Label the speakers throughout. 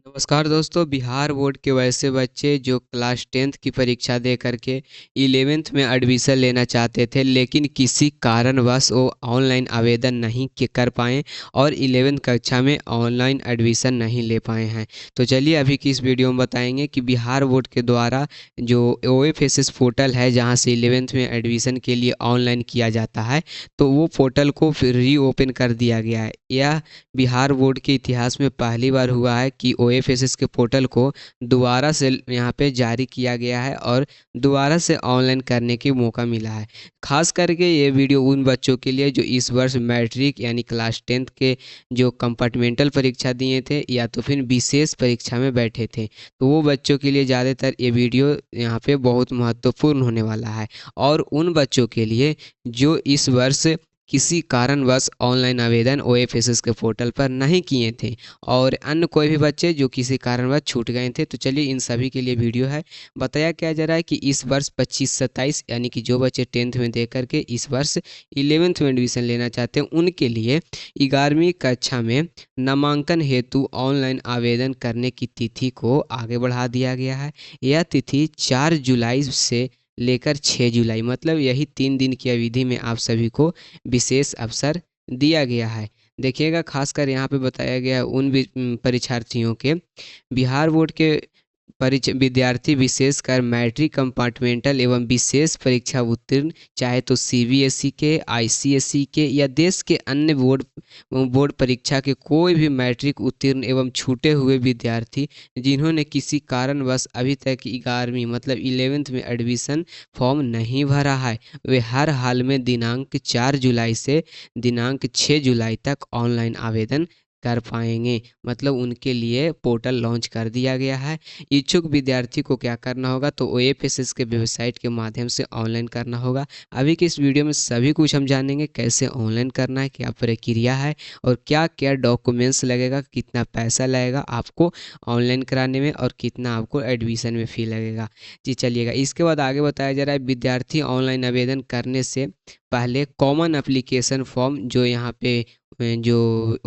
Speaker 1: नमस्कार दोस्तों। बिहार बोर्ड के वैसे बच्चे जो क्लास 10th की परीक्षा दे करके 11th में एडमिशन लेना चाहते थे, लेकिन किसी कारणवश वो ऑनलाइन आवेदन नहीं कर पाए और 11th कक्षा में ऑनलाइन एडमिशन नहीं ले पाए हैं। तो चलिए अभी की इस वीडियो में बताएंगे कि बिहार बोर्ड के द्वारा जो OFSS पोर्टल है, जहां से 11th में एडमिशन के लिए ऑनलाइन किया जाता है, तो वो पोर्टल को फिर रीओपन कर दिया गया है। यह बिहार बोर्ड के इतिहास में पहली बार हुआ है कि OFSS के पोर्टल को दोबारा से यहाँ पे जारी किया गया है और दोबारा से ऑनलाइन करने की मौका मिला है। खास करके ये वीडियो उन बच्चों के लिए जो इस वर्ष मैट्रिक यानी क्लास 10th के जो कंपार्टमेंटल परीक्षा दिए थे या तो फिर विशेष परीक्षा में बैठे थे, तो वो बच्चों के लिए ज़्यादातर ये वीडियो यहाँ पे बहुत महत्वपूर्ण होने वाला है। और उन बच्चों के लिए जो इस वर्ष किसी कारणवश ऑनलाइन आवेदन OFSS के पोर्टल पर नहीं किए थे और अन्य कोई भी बच्चे जो किसी कारणवश छूट गए थे, तो चलिए इन सभी के लिए वीडियो है। बताया क्या जा रहा है कि इस वर्ष 25-27 यानी कि जो बच्चे 10th में दे करके इस वर्ष 11th में एडमिशन लेना चाहते हैं, उनके लिए 11वीं कक्षा में नामांकन हेतु ऑनलाइन आवेदन करने की तिथि को आगे बढ़ा दिया गया है। यह तिथि 4 जुलाई से लेकर 6 जुलाई, मतलब यही 3 दिन की अवधि में आप सभी को विशेष अवसर दिया गया है। देखिएगा, खासकर यहाँ पे बताया गया है उन परीक्षार्थियों के बिहार बोर्ड के विद्यार्थी विशेषकर मैट्रिक कंपार्टमेंटल एवं विशेष परीक्षा उत्तीर्ण, चाहे तो CBSE के, ICSE के या देश के अन्य बोर्ड परीक्षा के कोई भी मैट्रिक उत्तीर्ण एवं छूटे हुए विद्यार्थी जिन्होंने किसी कारणवश अभी तक 11वीं मतलब 11th में एडमिशन फॉर्म नहीं भरा है, वे हर हाल में दिनांक 4 जुलाई से दिनांक 6 जुलाई तक ऑनलाइन आवेदन कर पाएंगे। मतलब उनके लिए पोर्टल लॉन्च कर दिया गया है। इच्छुक विद्यार्थी को क्या करना होगा, तो OFSS के वेबसाइट के माध्यम से ऑनलाइन करना होगा। अभी के इस वीडियो में सभी कुछ हम जानेंगे, कैसे ऑनलाइन करना है, क्या प्रक्रिया है और क्या क्या डॉक्यूमेंट्स लगेगा, कितना पैसा लगेगा आपको ऑनलाइन कराने में और कितना आपको एडमिशन में फ़ी लगेगा। जी चलिएगा, इसके बाद आगे बताया जा रहा है विद्यार्थी ऑनलाइन आवेदन करने से पहले कॉमन एप्लीकेशन फॉर्म जो यहाँ पे जो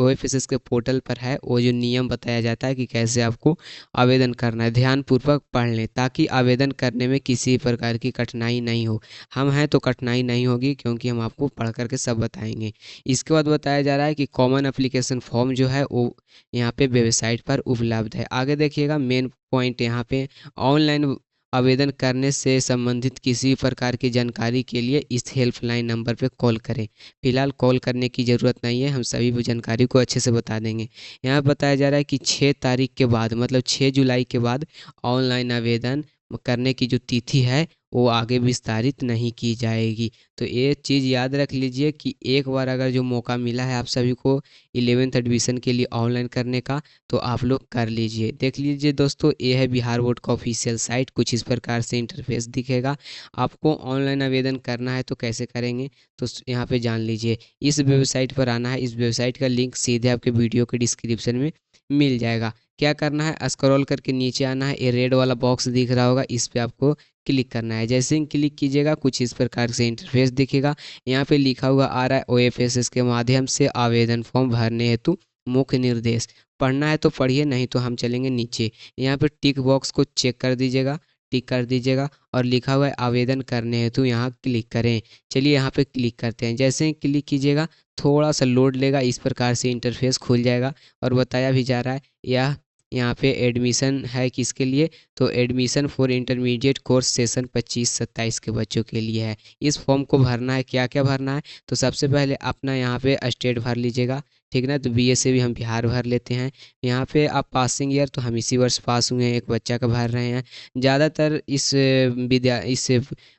Speaker 1: OFSS के पोर्टल पर है, वो जो नियम बताया जाता है कि कैसे आपको आवेदन करना है, ध्यानपूर्वक पढ़ लें ताकि आवेदन करने में किसी प्रकार की कठिनाई नहीं हो। हम हैं तो कठिनाई नहीं होगी, क्योंकि हम आपको पढ़ करके सब बताएंगे। इसके बाद बताया जा रहा है कि कॉमन एप्लीकेशन फॉर्म जो है वो यहाँ पे वेबसाइट पर उपलब्ध है। आगे देखिएगा, मेन पॉइंट यहाँ पे ऑनलाइन आवेदन करने से संबंधित किसी प्रकार की जानकारी के लिए इस हेल्पलाइन नंबर पर कॉल करें। फिलहाल कॉल करने की ज़रूरत नहीं है, हम सभी जानकारी को अच्छे से बता देंगे। यहाँ बताया जा रहा है कि 6 तारीख के बाद मतलब 6 जुलाई के बाद ऑनलाइन आवेदन करने की जो तिथि है वो आगे विस्तारित नहीं की जाएगी। तो ये चीज़ याद रख लीजिए कि एक बार अगर जो मौका मिला है आप सभी को 11th एडमिशन के लिए ऑनलाइन करने का, तो आप लोग कर लीजिए। देख लीजिए दोस्तों, ये है बिहार बोर्ड का ऑफिशियल साइट, कुछ इस प्रकार से इंटरफेस दिखेगा। आपको ऑनलाइन आवेदन करना है तो कैसे करेंगे, तो यहाँ पे जान लीजिए। इस वेबसाइट पर आना है, इस वेबसाइट का लिंक सीधे आपके वीडियो के डिस्क्रिप्शन में मिल जाएगा। क्या करना है, स्क्रॉल करके नीचे आना है, ये रेड वाला बॉक्स दिख रहा होगा, इस पर आपको क्लिक करना है। जैसे ही क्लिक कीजिएगा कुछ इस प्रकार से इंटरफेस दिखेगा। यहाँ पे लिखा हुआ आ रहा है OFSS के माध्यम से आवेदन फॉर्म भरने हेतु मुख्य निर्देश। पढ़ना है तो पढ़िए, नहीं तो हम चलेंगे नीचे। यहाँ पे टिक बॉक्स को चेक कर दीजिएगा, टिक कर दीजिएगा और लिखा हुआ है आवेदन करने हेतु यहाँ क्लिक करें। चलिए यहाँ पे क्लिक करते हैं। जैसे ही क्लिक कीजिएगा थोड़ा सा लोड लेगा, इस प्रकार से इंटरफेस खुल जाएगा और बताया भी जा रहा है यह यहाँ पे एडमिशन है किसके लिए, तो admission for intermediate course session 25-27 के बच्चों के लिए है। इस फॉर्म को भरना है, क्या क्या भरना है, तो सबसे पहले अपना यहाँ पे स्टेट भर लीजिएगा, ठीक ना। तो BA से भी हम बिहार भर लेते हैं। यहाँ पे आप पासिंग ईयर, तो हम इसी वर्ष पास हुए हैं, एक बच्चा का भर रहे हैं। ज़्यादातर इस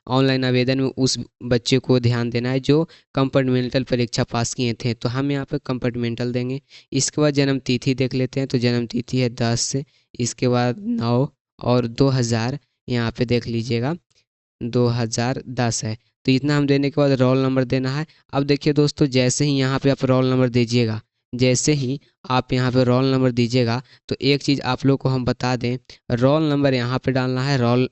Speaker 1: ऑनलाइन आवेदन में उस बच्चे को ध्यान देना है जो कंपार्टमेंटल परीक्षा पास किए थे, तो हम यहाँ पे कंपार्टमेंटल देंगे। इसके बाद जन्म तिथि देख लेते हैं, तो जन्म तिथि है 10, इसके बाद 9 और 2000 यहाँ पे देख लीजिएगा 2010 है। तो इतना हम देने के बाद रोल नंबर देना है। अब देखिए दोस्तों, जैसे ही यहाँ पे आप रोल नंबर दीजिएगा, जैसे ही आप यहाँ पे रोल नंबर दीजिएगा, तो एक चीज़ आप लोग को हम बता दें, रोल नंबर यहाँ पे डालना है, रोल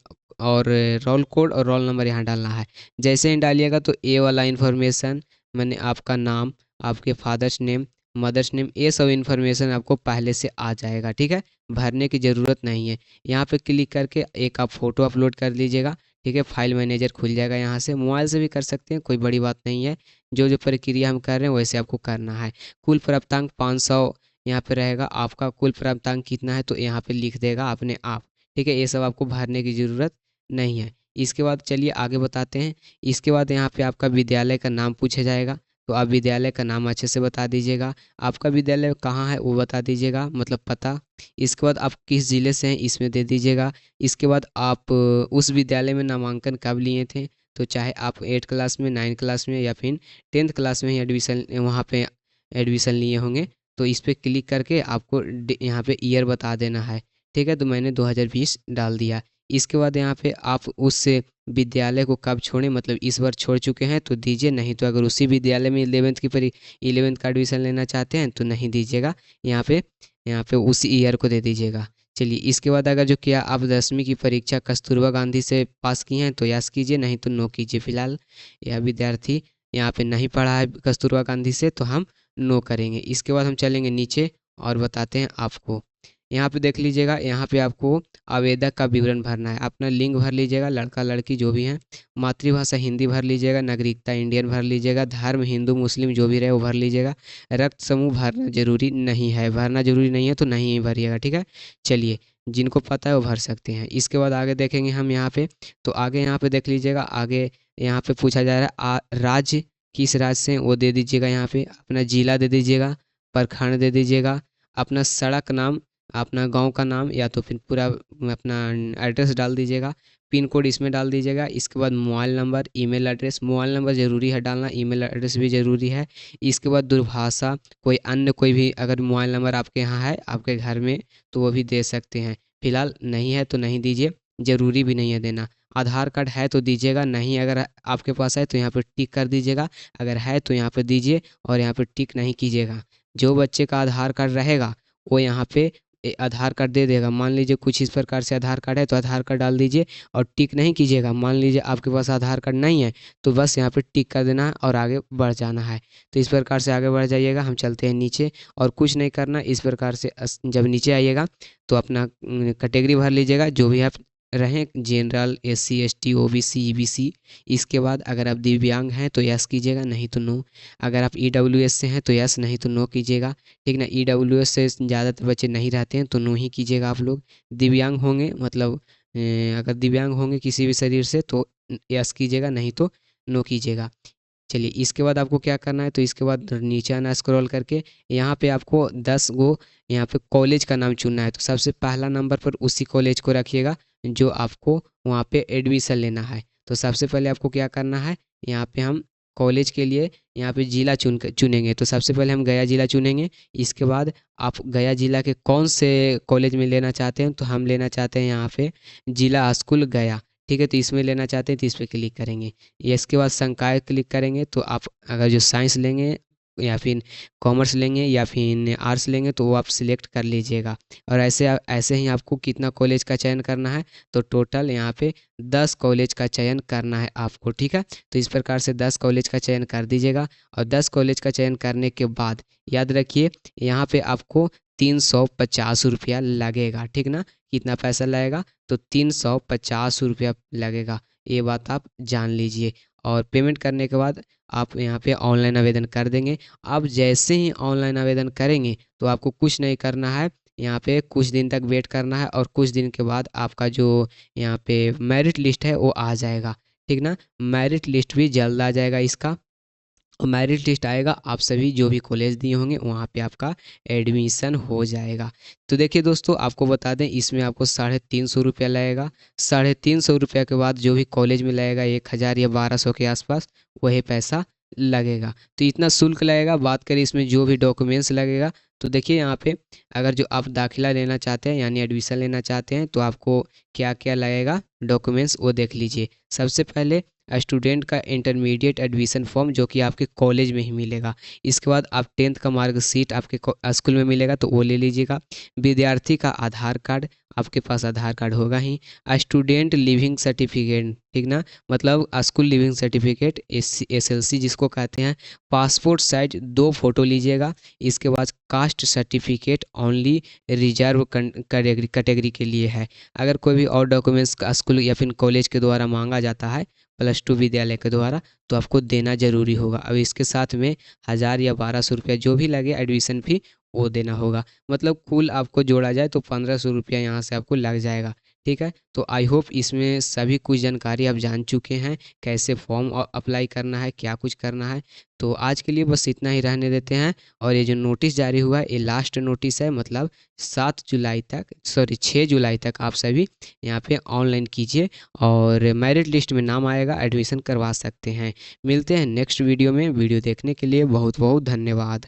Speaker 1: कोड और रोल नंबर यहाँ डालना है। जैसे ही डालिएगा तो ए वाला इन्फॉर्मेशन, मैंने आपका नाम, आपके फादर्स नेम, मदर्स नेम, ये सब इन्फॉर्मेशन आपको पहले से आ जाएगा। ठीक है, भरने की ज़रूरत नहीं है। यहाँ पे क्लिक करके एक आप फ़ोटो अपलोड कर लीजिएगा। ठीक है, फाइल मैनेजर खुल जाएगा। यहाँ से मोबाइल से भी कर सकते हैं, कोई बड़ी बात नहीं है। जो जो प्रक्रिया हम कर रहे हैं वैसे आपको करना है। कुल प्राप्तांक 500 यहाँ पे रहेगा। आपका कुल प्राप्तांक कितना है तो यहाँ पे लिख देगा अपने आप। ठीक है, ये सब आपको भरने की ज़रूरत नहीं है। इसके बाद चलिए आगे बताते हैं। इसके बाद यहाँ पे आपका विद्यालय का नाम पूछा जाएगा, तो आप विद्यालय का नाम अच्छे से बता दीजिएगा। आपका विद्यालय कहाँ है वो बता दीजिएगा, मतलब पता। इसके बाद आप किस ज़िले से हैं इसमें दे दीजिएगा। इसके बाद आप उस विद्यालय में नामांकन कब लिए थे, तो चाहे आप 8 क्लास में, 9 क्लास में या फिर 10th क्लास में ही एडमिशन वहाँ पे एडमिशन लिए होंगे, तो इस पर क्लिक करके आपको यहाँ पे ईयर बता देना है। ठीक है, तो मैंने 2020 डाल दिया। इसके बाद यहाँ पे आप उस विद्यालय को कब छोड़ें, मतलब इस बार छोड़ चुके हैं तो दीजिए, नहीं तो अगर उसी विद्यालय में 11th का एडमिशन लेना चाहते हैं तो नहीं दीजिएगा। यहाँ पे उसी ईयर को दे दीजिएगा। चलिए, इसके बाद अगर जो किया आप 10वीं की परीक्षा कस्तूरबा गांधी से पास किए हैं तो यस कीजिए, नहीं तो नो कीजिए। फिलहाल यह विद्यार्थी यहाँ पे नहीं पढ़ा है कस्तूरबा गांधी से, तो हम नो करेंगे। इसके बाद हम चलेंगे नीचे और बताते हैं आपको। यहाँ पे देख लीजिएगा, यहाँ पे आपको आवेदक का विवरण भरना है। अपना लिंग भर लीजिएगा, लड़का लड़की जो भी हैं। मातृभाषा हिंदी भर लीजिएगा, नागरिकता इंडियन भर लीजिएगा, धर्म हिंदू मुस्लिम जो भी रहे वो भर लीजिएगा। रक्त समूह भरना जरूरी नहीं है, भरना जरूरी नहीं है तो नहीं भरिएगा। ठीक है, चलिए, जिनको पता है वो भर सकते हैं। इसके बाद आगे देखेंगे हम यहाँ पे, तो आगे यहाँ पे देख लीजिएगा। आगे यहाँ पे पूछा जा रहा है राज्य किस राज्य से, वो दे दीजिएगा। यहाँ पे अपना जिला दे दीजिएगा, प्रखंड दे दीजिएगा, अपना सड़क नाम, अपना गांव का नाम या तो फिर पूरा अपना एड्रेस डाल दीजिएगा। पिन कोड इसमें डाल दीजिएगा। इसके बाद mobile number, email address, mobile number ज़रूरी है डालना, ईमेल एड्रेस भी ज़रूरी है। इसके बाद दूरभाषा, कोई अन्य कोई भी अगर मोबाइल नंबर आपके यहाँ है आपके घर में तो वो भी दे सकते हैं। फिलहाल नहीं है तो नहीं दीजिए, ज़रूरी भी नहीं है देना। आधार कार्ड है तो दीजिएगा, नहीं अगर आपके पास है तो यहाँ पर टिक कर दीजिएगा, अगर है तो यहाँ पर दीजिए और यहाँ पर टिक नहीं कीजिएगा। जो बच्चे का आधार कार्ड रहेगा वो यहाँ पे आधार कार्ड दे देगा। मान लीजिए कुछ इस प्रकार से आधार कार्ड है तो आधार कार्ड डाल दीजिए और टिक नहीं कीजिएगा। मान लीजिए आपके पास आधार कार्ड नहीं है तो बस यहाँ पे टिक कर देना है और आगे बढ़ जाना है। तो इस प्रकार से आगे बढ़ जाइएगा। हम चलते हैं नीचे, और कुछ नहीं करना। इस प्रकार से जब नीचे आइएगा तो अपना कैटेगरी भर लीजिएगा, जो भी आप रहें, general, SC ST OBC EBC। इसके बाद अगर आप दिव्यांग हैं तो यस कीजिएगा, नहीं तो नो। अगर आप EWS से हैं तो यस, नहीं तो नो कीजिएगा। ठीक ना, EWS से ज़्यादातर बच्चे नहीं रहते हैं तो नो ही कीजिएगा आप लोग। दिव्यांग होंगे मतलब अगर दिव्यांग होंगे किसी भी शरीर से तो यस कीजिएगा, नहीं तो नो कीजिएगा। चलिए, इसके बाद आपको क्या करना है, तो इसके बाद नीचे आना, स्क्रॉल करके यहाँ पे आपको 10 गो यहाँ पे कॉलेज का नाम चुनना है। तो सबसे पहला नंबर पर उसी कॉलेज को रखिएगा जो आपको वहाँ पे एडमिशन लेना है। तो सबसे पहले आपको क्या करना है, यहाँ पे हम कॉलेज के लिए यहाँ पे जिला चुनेंगे। तो सबसे पहले हम गया जिला चुनेंगे। इसके बाद आप गया जिला के कौन से कॉलेज में लेना चाहते हैं, तो हम लेना चाहते हैं यहाँ पे जिला स्कूल गया। ठीक है, तो इसमें लेना चाहते हैं तो इस पर क्लिक करेंगे। ये इसके बाद संकाय क्लिक करेंगे। तो आप अगर जो साइंस लेंगे या फिर कॉमर्स लेंगे या फिर आर्ट्स लेंगे तो वो आप सिलेक्ट कर लीजिएगा। और ऐसे ही आपको कितना कॉलेज का चयन करना है, तो टोटल यहाँ पे 10 कॉलेज का चयन करना है आपको। ठीक है, तो इस प्रकार से 10 कॉलेज का चयन कर दीजिएगा। और 10 कॉलेज का चयन करने के बाद याद रखिए यहाँ पे आपको 350 रुपया लगेगा। ठीक ना, कितना पैसा लगेगा, तो 350 रुपया लगेगा। ये बात आप जान लीजिए। और पेमेंट करने के बाद आप यहाँ पे ऑनलाइन आवेदन कर देंगे। आप जैसे ही ऑनलाइन आवेदन करेंगे तो आपको कुछ नहीं करना है, यहाँ पे कुछ दिन तक वेट करना है और कुछ दिन के बाद आपका जो यहाँ पे मेरिट लिस्ट है वो आ जाएगा। ठीक ना, मेरिट लिस्ट भी जल्द आ जाएगा इसका। और मेरिट लिस्ट आएगा, आप सभी जो भी कॉलेज दिए होंगे वहाँ पे आपका एडमिशन हो जाएगा। तो देखिए दोस्तों, आपको बता दें इसमें आपको 350 रुपया लगेगा। 350 रुपया के बाद जो भी कॉलेज में लगेगा 1000 या 1200 के आसपास वही पैसा लगेगा। तो इतना शुल्क लगेगा। बात करें इसमें जो भी डॉक्यूमेंट्स लगेगा, तो देखिए यहाँ पे अगर जो आप दाखिला लेना चाहते हैं यानी एडमिशन लेना चाहते हैं तो आपको क्या क्या लगेगा डॉक्यूमेंट्स वो देख लीजिए। सबसे पहले स्टूडेंट का इंटरमीडिएट एडमिशन फॉर्म जो कि आपके कॉलेज में ही मिलेगा। इसके बाद आप 10th का मार्कशीट आपके स्कूल में मिलेगा तो वो ले लीजिएगा। विद्यार्थी का आधार कार्ड आपके पास आधार कार्ड होगा ही। स्टूडेंट लिविंग सर्टिफिकेट, ठीक ना, मतलब स्कूल लिविंग सर्टिफिकेट, SLC जिसको कहते हैं। पासपोर्ट साइज 2 फोटो लीजिएगा। इसके बाद caste certificate only reserve category के लिए है। अगर कोई भी और डॉक्यूमेंट्स स्कूल या फिर कॉलेज के द्वारा मांगा जाता है, +2 विद्यालय के द्वारा, तो आपको देना ज़रूरी होगा। अब इसके साथ में 1000 या 1200 रुपया जो भी लगे एडमिशन फ़ी, वो देना होगा। मतलब कुल आपको जोड़ा जाए तो 1500 रुपया यहाँ से आपको लग जाएगा। ठीक है, तो आई होप इसमें सभी कुछ जानकारी आप जान चुके हैं, कैसे फॉर्म अप्लाई करना है, क्या कुछ करना है। तो आज के लिए बस इतना ही रहने देते हैं। और ये जो नोटिस जारी हुआ है, ये लास्ट नोटिस है, मतलब 6 जुलाई तक आप सभी यहाँ पे ऑनलाइन कीजिए और मेरिट लिस्ट में नाम आएगा, एडमिशन करवा सकते हैं। मिलते हैं नेक्स्ट वीडियो में। वीडियो देखने के लिए बहुत बहुत धन्यवाद।